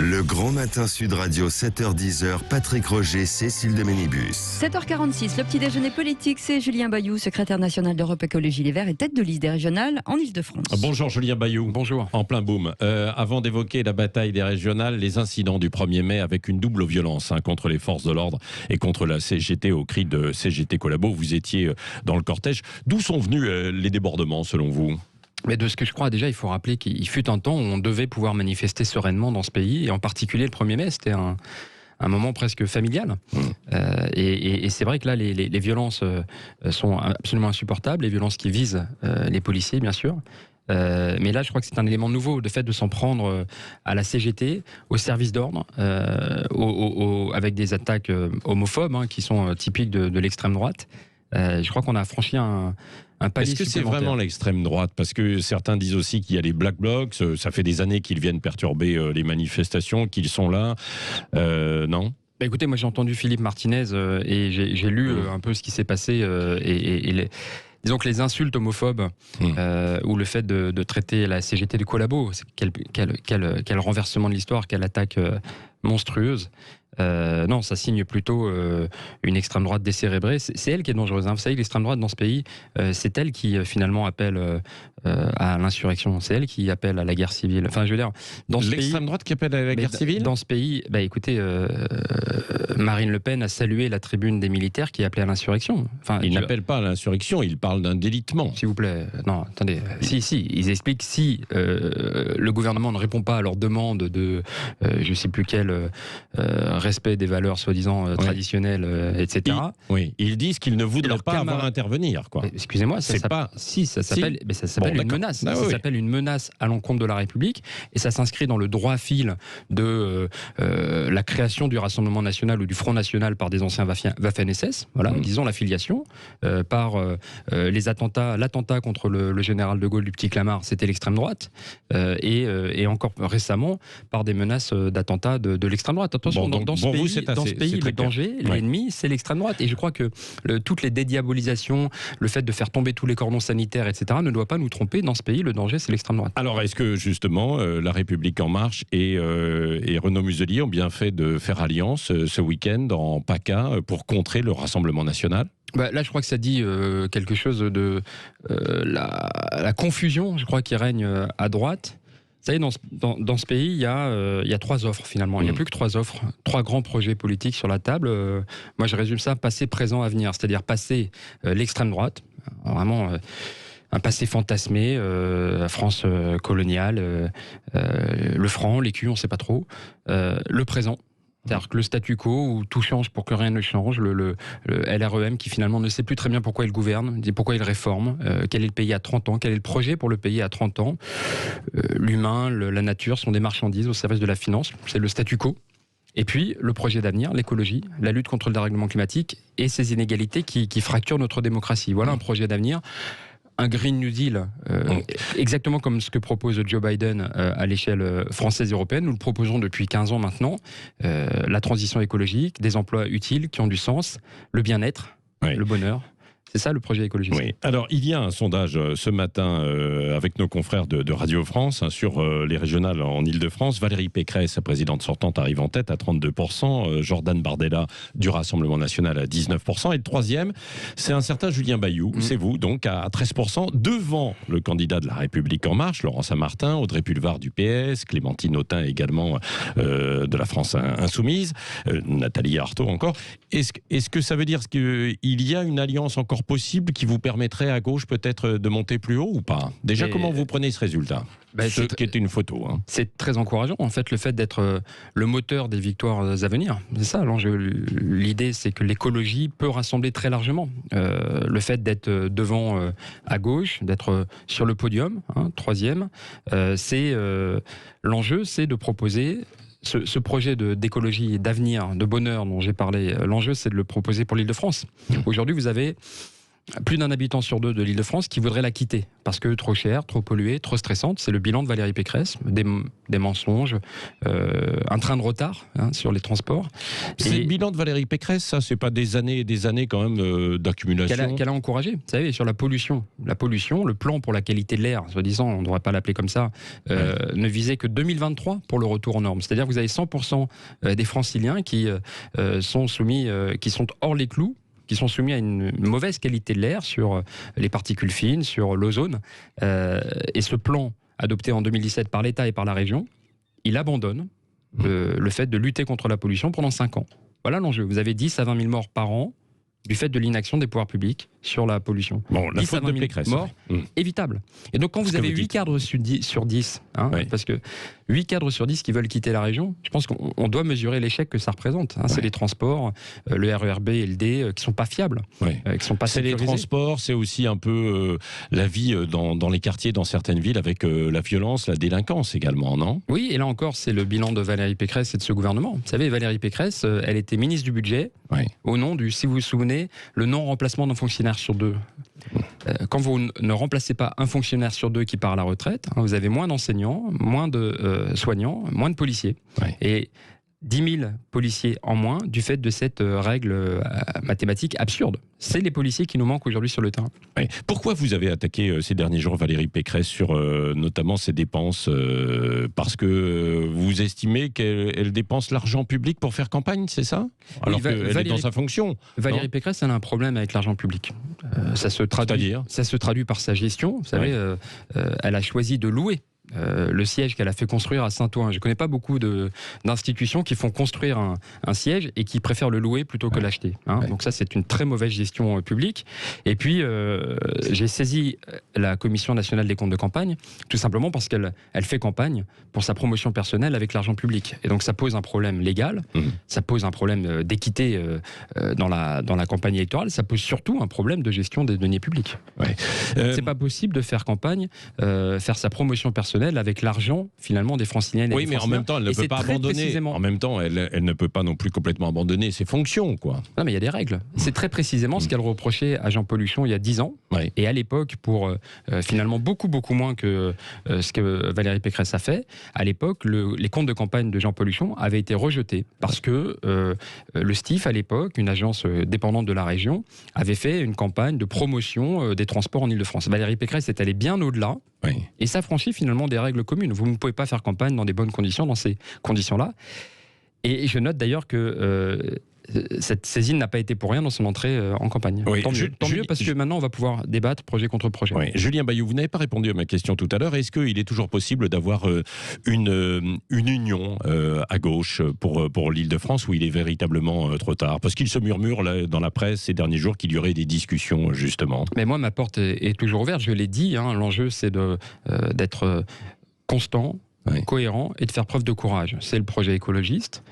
Le Grand Matin Sud Radio, 7h-10h, Patrick Roger, Cécile de Ménibus. 7h46, le petit déjeuner politique, c'est Julien Bayou, secrétaire national d'Europe Écologie Les Verts et tête de liste des régionales en Ile-de-France. Bonjour Julien Bayou. Bonjour. En plein boom. Avant d'évoquer la bataille des régionales, les incidents du 1er mai avec une double violence contre les forces de l'ordre et contre la CGT au cri de CGT Collabo. Vous étiez dans le cortège. D'où sont venus les débordements selon vous ? Mais de ce que je crois, déjà, il faut rappeler qu'il fut un temps où on devait pouvoir manifester sereinement dans ce pays, et en particulier le 1er mai, c'était un moment presque familial. Et c'est vrai que là, les violences sont absolument insupportables, les violences qui visent les policiers, bien sûr. Mais là, je crois que c'est un élément nouveau, le fait de s'en prendre à la CGT, aux services d'ordre, avec des attaques homophobes qui sont typiques de l'extrême droite. Je crois qu'on a franchi un palier. Est-ce que c'est vraiment l'extrême droite ? Parce que certains disent aussi qu'il y a les Black Blocs, ça fait des années qu'ils viennent perturber les manifestations, qu'ils sont là. Non ? Écoutez, moi j'ai entendu Philippe Martinez et j'ai lu un peu ce qui s'est passé disons que les insultes homophobes ou le fait de traiter la CGT de collabo, quel renversement de l'histoire, quelle attaque monstrueuse. Non, ça signe plutôt une extrême droite décérébrée. C'est elle qui est dangereuse. Vous savez, l'extrême droite dans ce pays, c'est elle qui finalement appelle à l'insurrection. C'est elle qui appelle à la guerre civile. Enfin, je veux dire, dans ce pays, l'extrême droite qui appelle à la guerre civile. Dans ce pays, écoutez, Marine Le Pen a salué la tribune des militaires qui appelait à l'insurrection. Enfin, il n'appelle pas à l'insurrection, il parle d'un délitement. S'il vous plaît, non, attendez. Si, ils expliquent si le gouvernement ne répond pas à leur demande de, je ne sais plus quel respect des valeurs soi-disant traditionnelles, etc. Ils disent qu'ils ne voudraient pas avoir à intervenir, quoi. Excusez-moi, ça s'appelle une menace. Ça s'appelle une menace à l'encontre de la République, et ça s'inscrit dans le droit fil de la création du Rassemblement National ou du Front National par des anciens Waffen-SS, disons l'affiliation, par l'attentat contre le général de Gaulle du Petit Clamart, c'était l'extrême droite, et encore récemment par des menaces d'attentats de l'extrême droite. Attention, dans ce pays, le danger, l'ennemi, c'est l'extrême droite. Et je crois que toutes les dédiabolisation, le fait de faire tomber tous les cordons sanitaires, etc., ne doit pas nous tromper. Dans ce pays, le danger, c'est l'extrême droite. Alors, est-ce que, justement, La République En Marche et Renaud Muselier ont bien fait de faire alliance ce week-end en PACA pour contrer le Rassemblement National ? Là, je crois que ça dit quelque chose de la confusion, je crois, qui règne à droite. Vous savez, dans ce pays, il y a trois offres finalement. Il n'y a plus que trois offres, trois grands projets politiques sur la table. Moi, je résume ça passé, présent, avenir. C'est-à-dire passé, l'extrême droite, vraiment un passé fantasmé, la France coloniale, le franc, l'écu, on ne sait pas trop. Le présent. C'est-à-dire que le statu quo, où tout change pour que rien ne change, le LREM qui finalement ne sait plus très bien pourquoi il gouverne, pourquoi il réforme, quel est le pays à 30 ans, quel est le projet pour le pays à 30 ans. L'humain, la nature sont des marchandises au service de la finance, c'est le statu quo. Et puis le projet d'avenir, l'écologie, la lutte contre le dérèglement climatique et ces inégalités qui fracturent notre démocratie. Voilà un projet d'avenir. Un Green New Deal, exactement comme ce que propose Joe Biden à l'échelle française et européenne. Nous le proposons depuis 15 ans maintenant. La transition écologique, des emplois utiles qui ont du sens, le bien-être, le bonheur. C'est ça le projet écologiste. Oui. Alors, il y a un sondage ce matin avec nos confrères de Radio France sur les régionales en Ile-de-France. Valérie Pécresse, la présidente sortante, arrive en tête à 32%. Jordan Bardella du Rassemblement National à 19%. Et le troisième, c'est un certain Julien Bayou. C'est vous, donc, à 13%, devant le candidat de La République En Marche, Laurent Saint-Martin, Audrey Pulvar du PS, Clémentine Autain également de la France Insoumise, Nathalie Arthaud encore. Est-ce que ça veut dire qu'il y a une alliance encore possible qui vous permettrait à gauche peut-être de monter plus haut ou pas ? Déjà, comment vous prenez ce résultat ? Ce qui est une photo. C'est très encourageant, en fait, le fait d'être le moteur des victoires à venir. C'est ça l'enjeu. L'idée, c'est que l'écologie peut rassembler très largement. Le fait d'être devant à gauche, d'être sur le podium, troisième, l'enjeu, c'est de proposer ce projet d'écologie et d'avenir, de bonheur dont j'ai parlé. L'enjeu, c'est de le proposer pour l'Île-de-France. Aujourd'hui, vous avez plus d'un habitant sur deux de l'Île-de-France qui voudrait la quitter parce que trop chère, trop polluée, trop stressante. C'est le bilan de Valérie Pécresse, des mensonges, un train de retard sur les transports. C'est le bilan de Valérie Pécresse, ça, c'est pas des années et des années quand même d'accumulation qu'elle a encouragé. Vous savez, sur la pollution, le plan pour la qualité de l'air, soi-disant, on ne devrait pas l'appeler comme ça, ne visait que 2023 pour le retour aux normes. C'est-à-dire que vous avez 100% des Franciliens qui sont soumis, qui sont hors les clous, qui sont soumis à une mauvaise qualité de l'air sur les particules fines, sur l'ozone. Et ce plan, adopté en 2017 par l'État et par la région, il abandonne le fait de lutter contre la pollution pendant 5 ans. Voilà l'enjeu. Vous avez 10 à 20 000 morts par an du fait de l'inaction des pouvoirs publics sur la pollution. Bon, la 10 à faute 20 de 000 Pécresse. morts, évitables. Et donc quand vous avez 8 cadres sur 10, parce que 8 cadres sur 10 qui veulent quitter la région, je pense qu'on doit mesurer l'échec que ça représente. C'est les transports, le RERB et le D, qui ne sont pas fiables, qui sont pas c'est les transports, c'est aussi un peu la vie dans les quartiers, dans certaines villes, avec la violence, la délinquance également, non? Oui, et là encore, c'est le bilan de Valérie Pécresse et de ce gouvernement. Vous savez, Valérie Pécresse, elle était ministre du budget, au nom du, si vous vous souvenez, le non-remplacement d'un fonctionnaire sur 2. Quand vous ne remplacez pas un fonctionnaire sur 2 qui part à la retraite, vous avez moins d'enseignants, moins de soignants, moins de policiers. Et 10 000 policiers en moins du fait de cette règle mathématique absurde. C'est les policiers qui nous manquent aujourd'hui sur le terrain. Pourquoi vous avez attaqué ces derniers jours Valérie Pécresse sur notamment ses dépenses parce que vous estimez qu'elle dépense l'argent public pour faire campagne, c'est ça? Alors qu'elle est dans sa fonction. Valérie Pécresse, elle a un problème avec l'argent public. Ça se traduit par sa gestion. Vous savez, elle a choisi de louer le siège qu'elle a fait construire à Saint-Ouen. Je ne connais pas beaucoup d'institutions qui font construire un siège et qui préfèrent le louer plutôt que l'acheter. Donc ça, c'est une très mauvaise gestion publique. Et puis, j'ai saisi la Commission nationale des comptes de campagne, tout simplement parce qu'elle fait campagne pour sa promotion personnelle avec l'argent public. Et donc ça pose un problème légal, ça pose un problème d'équité dans la campagne électorale, ça pose surtout un problème de gestion des deniers publics. C'est pas possible de faire campagne, faire sa promotion personnelle avec l'argent finalement des Franciliennes et des Franciliens. Mais en même temps, elle ne peut pas abandonner. En même temps, elle ne peut pas non plus complètement abandonner ses fonctions, quoi. Non, mais il y a des règles. C'est très précisément ce qu'elle reprochait à Jean-Paul Huchon il y a 10 ans. Et à l'époque, pour finalement beaucoup moins que ce que Valérie Pécresse a fait, à l'époque, les comptes de campagne de Jean-Paul Huchon avaient été rejetés parce que le STIF, à l'époque, une agence dépendante de la région, avait fait une campagne de promotion des transports en Île-de-France. Valérie Pécresse est allée bien au-delà. Et s'affranchit finalement des règles communes. Vous ne pouvez pas faire campagne dans des bonnes conditions, dans ces conditions-là. Et je note d'ailleurs que cette saisine n'a pas été pour rien dans son entrée en campagne. Tant mieux parce que maintenant on va pouvoir débattre projet contre projet. Julien Bayou, vous n'avez pas répondu à ma question tout à l'heure. Est-ce qu'il est toujours possible d'avoir une union à gauche pour l'Île-de-France ou il est véritablement trop tard? Parce qu'il se murmure là, dans la presse ces derniers jours qu'il y aurait des discussions justement. Mais moi ma porte est toujours ouverte, je l'ai dit, l'enjeu c'est d'être constant, cohérent et de faire preuve de courage. C'est le projet écologiste.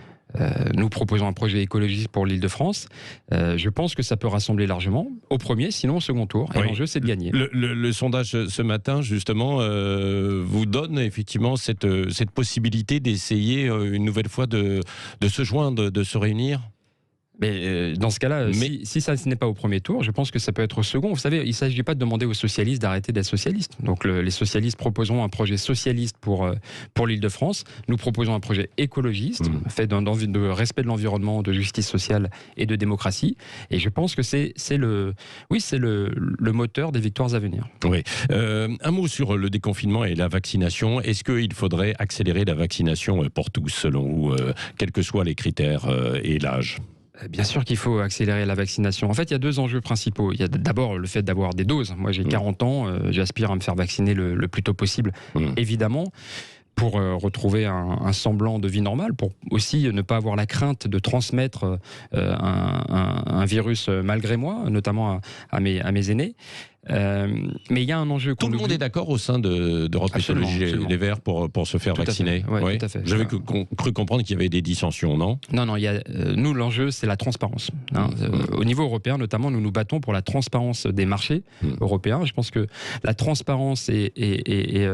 Nous proposons un projet écologiste pour l'Île-de-France. Je pense que ça peut rassembler largement, au premier, sinon au second tour. Et l'enjeu, c'est de gagner. Le sondage ce matin, justement, vous donne effectivement cette possibilité d'essayer une nouvelle fois de se joindre, de se réunir? Mais dans ce cas-là, si ça n'est pas au premier tour, je pense que ça peut être au second. Vous savez, il ne s'agit pas de demander aux socialistes d'arrêter d'être socialistes. Donc les socialistes proposeront un projet socialiste pour l'Île-de-France. Nous proposons un projet écologiste, fait de respect de l'environnement, de justice sociale et de démocratie. Et je pense que c'est le moteur des victoires à venir. Oui. Un mot sur le déconfinement et la vaccination. Est-ce qu'il faudrait accélérer la vaccination pour tous, selon vous, quels que soient les critères et l'âge? Bien sûr qu'il faut accélérer la vaccination. En fait, il y a 2 enjeux principaux. Il y a d'abord le fait d'avoir des doses. Moi, j'ai 40 ans, j'aspire à me faire vacciner le plus tôt possible, évidemment, pour retrouver un semblant de vie normale, pour aussi ne pas avoir la crainte de transmettre un virus malgré moi, notamment à mes aînés. Mais il y a un enjeu. Tout le monde est d'accord au sein d'Europe Écologie Les Verts pour se faire vacciner. Oui, tout à fait. J'avais cru comprendre qu'il y avait des dissensions, non? Non, nous, l'enjeu, c'est la transparence. Au niveau européen, notamment, nous nous battons pour la transparence des marchés européens. Je pense que la transparence et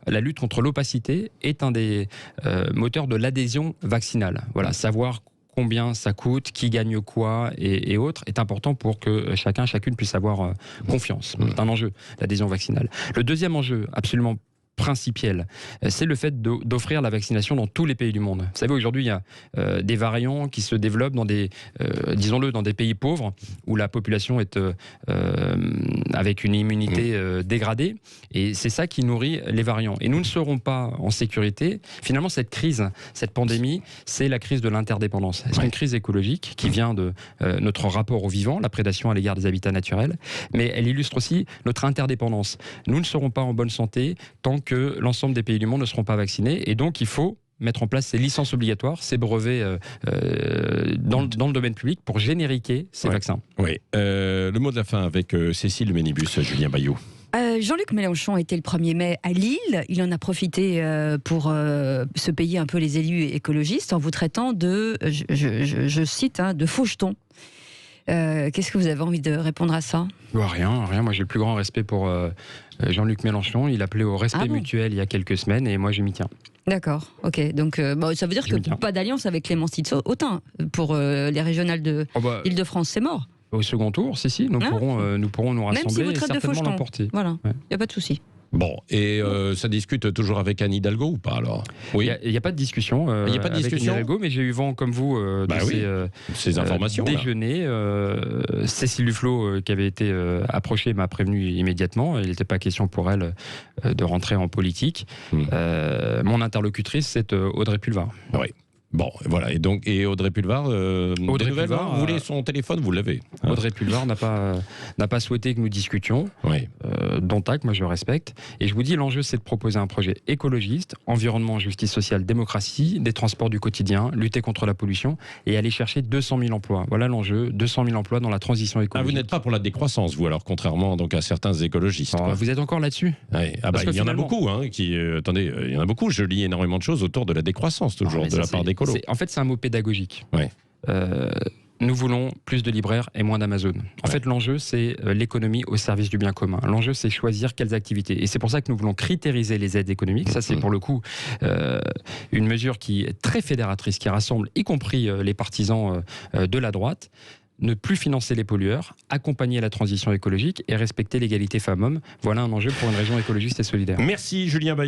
la lutte contre l'opacité est un des moteurs de l'adhésion vaccinale. Voilà, savoir combien ça coûte, qui gagne quoi et autres, est important pour que chacune puisse avoir confiance. C'est un enjeu, l'adhésion vaccinale. Le deuxième enjeu, absolument principiel, c'est le fait d'offrir la vaccination dans tous les pays du monde. Vous savez, aujourd'hui, il y a des variants qui se développent dans des, disons-le, dans des pays pauvres où la population est avec une immunité dégradée, et c'est ça qui nourrit les variants. Et nous ne serons pas en sécurité. Finalement, cette crise, cette pandémie, c'est la crise de l'interdépendance. C'est une crise écologique qui vient de notre rapport au vivant, la prédation à l'égard des habitats naturels, mais elle illustre aussi notre interdépendance. Nous ne serons pas en bonne santé tant que l'ensemble des pays du monde ne seront pas vaccinés, et donc il faut mettre en place ces licences obligatoires, ces brevets dans le domaine public pour génériquer ces vaccins. Oui. Le mot de la fin avec Cécile Ménibus, Julien Bayou. Jean-Luc Mélenchon était le 1er mai à Lille. Il en a profité pour se payer un peu les élus écologistes en vous traitant de, je cite, de fauchetons. Qu'est-ce que vous avez envie de répondre à ça ? Rien. Moi, j'ai le plus grand respect pour Jean-Luc Mélenchon. Il appelait au respect mutuel il y a quelques semaines, et moi, je m'y tiens. D'accord, ok. Donc, ça veut dire que pas d'alliance avec Clémence Tissot-Autain pour les régionales de Île-de-France, c'est mort. Au second tour, si, nous pourrons nous rassembler, même si vous et certainement l'emporter. Voilà, il n'y a pas de souci. Bon, et ça discute toujours avec Anne Hidalgo ou pas alors ? Oui. Il n'y a pas de discussion. Il n'y a pas de discussion avec Anne Hidalgo, mais j'ai eu vent comme vous de ces informations. Déjeuner. Cécile Duflot, qui avait été approchée, m'a prévenu immédiatement. Il n'était pas question pour elle de rentrer en politique. Mon interlocutrice, c'est Audrey Pulvar. Oui. Bon, voilà. Et Audrey Pulvar, vous voulez son téléphone, vous l'avez. Audrey Pulvar n'a pas souhaité que nous discutions. Oui. Dont acte, moi je respecte. Et je vous dis, l'enjeu, c'est de proposer un projet écologiste, environnement, justice sociale, démocratie, des transports du quotidien, lutter contre la pollution et aller chercher 200 000 emplois. Voilà l'enjeu, 200 000 emplois dans la transition écologique. Vous n'êtes pas pour la décroissance, vous, alors, contrairement à certains écologistes. Vous êtes encore là-dessus ? Oui. Il y en a beaucoup. Attendez, il y en a beaucoup. Je lis énormément de choses autour de la décroissance, toujours, de la part d'écolos. En fait, c'est un mot pédagogique. Ouais. Nous voulons plus de libraires et moins d'Amazon. En fait, l'enjeu, c'est l'économie au service du bien commun. L'enjeu, c'est choisir quelles activités. Et c'est pour ça que nous voulons critériser les aides économiques. Ça, c'est pour le coup une mesure qui est très fédératrice, qui rassemble y compris les partisans de la droite. Ne plus financer les pollueurs, accompagner la transition écologique et respecter l'égalité femmes-hommes. Voilà un enjeu pour une région écologiste et solidaire. Merci Julien Bayou.